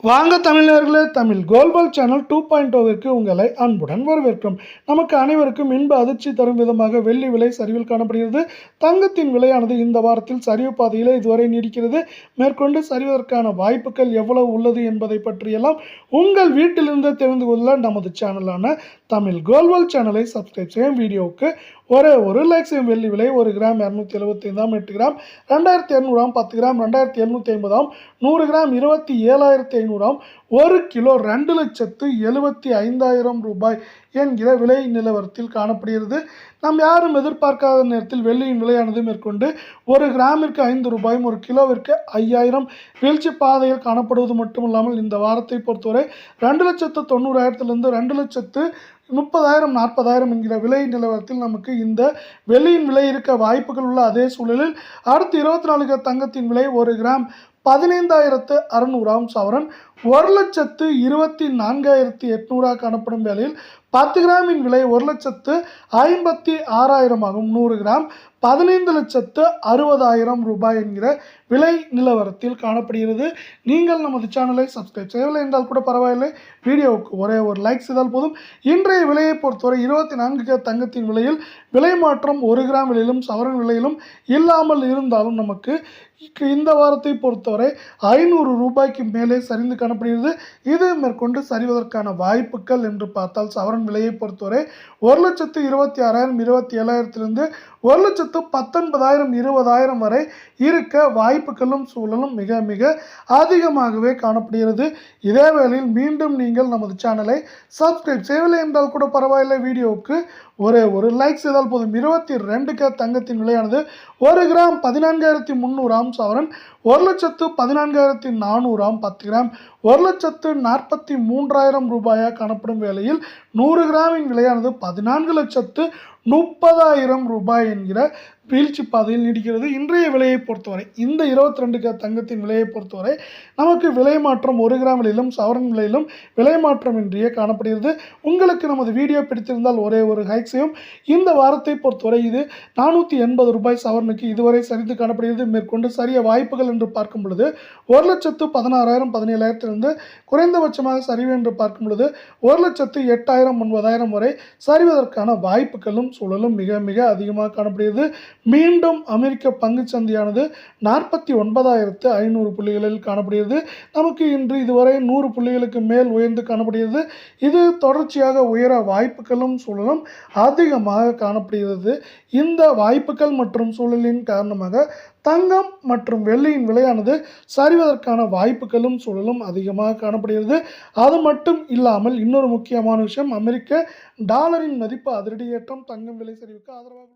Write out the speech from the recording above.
வாங்க தமிழர்களே, தமிழ் கோல்பால் சேனல் 2.0விற்கு உங்களை அன்புடன் வரவேற்கிறோம். நமக்கு அனைவருக்கும் இன்ப அதிர்ச்சி தரும் விதமாக வெள்ளி விலை சரிவில் காணப்படுகிறது. தங்கத்தின் விலையானது இந்த வாரத்தில் சரிவு பாதையிலே இதுவரை நீடிக்கிறது. மேற்கொண்டு சரிவதற்கான வாய்ப்புகள் எவ்வளவு உள்ளது என்பதை பற்றியெல்லாம் உங்கள் வீட்டிலிருந்து தெரிந்து கொள்ள நமது சேனலான தமிழ் கோல்பால் சேனலை சப்ஸ்கிரைப் செய்யும். வீடியோவுக்கு ஒரு லைக் செய்யும். வெள்ளி விலை 1 gram 275, 8 gram 2200, 10 gram 2750, 100 gram 27,500, 1 kilo 2,75,000 ரூபாய் என்கிற விலை நிலவரத்தில் காணப்படுகிறது. நாம் யாரும் எதிர்பார்க்காத நேரத்தில் வெள்ளியின் விலையானது மேற்கொண்டு 1 கிராமிற்கு 5 ரூபாயும் 1 கிலோவிற்கு 5,000 வீழ்ச்சி பாதையில் காணப்படுவது மட்டுமில்லாமல் இந்த வாரத்தை பொறுத்தவரை 2,90,000 2,30,000 40,000 என்கிற விலை நிலவரத்தில் நமக்கு இந்த வெள்ளியின் விலை இருக்க வாய்ப்புகள் உள்ள அதே சூழலில் அடுத்து 24 தங்கத்தின் விலை 1 கிராம் 15,600 சவரன் 1,24,800 காணப்படும் வேளையில் 10 கிராமின் விலை 1,56,000 ஆகும். 100 கிராம் 15,60,000 ரூபாய் என்கிற விலை நிலவரத்தில் காணப்படுகிறது. நீங்கள் நமது சேனலை சப்ஸ்கிரைப் செய்யவில்லை என்றால் கூட பரவாயில்லை, வீடியோவுக்கு ஒரு லைக் செய்தால் போதும். இன்றைய விலையை பொறுத்தவரை 24 தங்கத்தின் விலையில் விலை மாற்றம் 1 கிராம் விலையிலும் சவரன் விலையிலும் இல்லாமல் இருந்தாலும் நமக்கு இந்த வாரத்தை பொறுத்தவரை 500 ரூபாய்க்கு மேலே சரிந்து காணப்படுகிறது. இது மேற்கொண்டு சரிவதற்கான வாய்ப்புகள் என்று பார்த்தால் சவரன் விலையை பொறுத்தவரை 1,26,000 27,000 1,19,000 20,000 வரை இருக்க வாய்ப்புகளும் சூழலும் மிக மிக அதிகமாகவே காணப்படுகிறது. இதே வேளையில் மீண்டும் நீங்கள் நமது சேனலை சப்ஸ்கிரைப் செய்யவில்லை என்றால் கூட பரவாயில்லை, வீடியோவுக்கு ஒரு லைக் செய்தால் போதும். 22 தங்கத்தின் விலையானது 1 கிராம் 14,300 சவரன் 1,14,400, 10 கிராம் 1,43,000 ரூபாயாக காணப்படும் வேளையில் 100 கிராமின் விலையானது 14,30,000 ரூபாய் என்கிற வீழ்ச்சி பாதையில் நீடிக்கிறது. இன்றைய விலையை பொறுத்தவரை இந்த 22 தங்கத்தின் விலையை பொறுத்தவரை நமக்கு விலை மாற்றம் 1 கிராம் விலையிலும் சவரன் விலையிலும் விலை மாற்றம் இன்றியே காணப்படுகிறது. உங்களுக்கு நமது வீடியோ பிடித்திருந்தால் ஒரு லைக் செய்யும். இந்த வாரத்தை பொறுத்தவரை இது 480 ரூபாய் சவரனுக்கு இதுவரை சரிந்து காணப்படுகிறது. மேற்கொண்டு சரிய வாய்ப்புகள் என்று பார்க்கும் பொழுது 1,16,000 17,000 குறைந்தபட்சமாக சரிவு என்று பார்க்கும் பொழுது 1,08,000 9,000 வரை சரிவதற்கான வாய்ப்புகளும் சூழலும் மிக மிக அதிகமாக காணப்படுகிறது. மீண்டும் அமெரிக்க பங்கு சந்தையானது 49,500 புள்ளிகளில் காணப்படுகிறது. நமக்கு இன்று இதுவரை 100 புள்ளிகளுக்கு மேல் உயர்ந்து காணப்படுகிறது. இது தொடர்ச்சியாக உயர வாய்ப்புகளும் சூழலும் அதிகமாக காணப்படுகிறது. இந்த வாய்ப்புகள் மற்றும் சூழலின் காரணமாக தங்கம் மற்றும் வெள்ளியின் விலையானது சரிவதற்கான வாய்ப்புகளும் சூழலும் அதிகமாக காணப்படுகிறது. அது மட்டும் இல்லாமல் இன்னொரு முக்கியமான விஷயம், அமெரிக்க டாலரின் மதிப்பு அதிரடி ஏற்றம் தங்கம் விலை சரிவுக்கு ஆதரவாக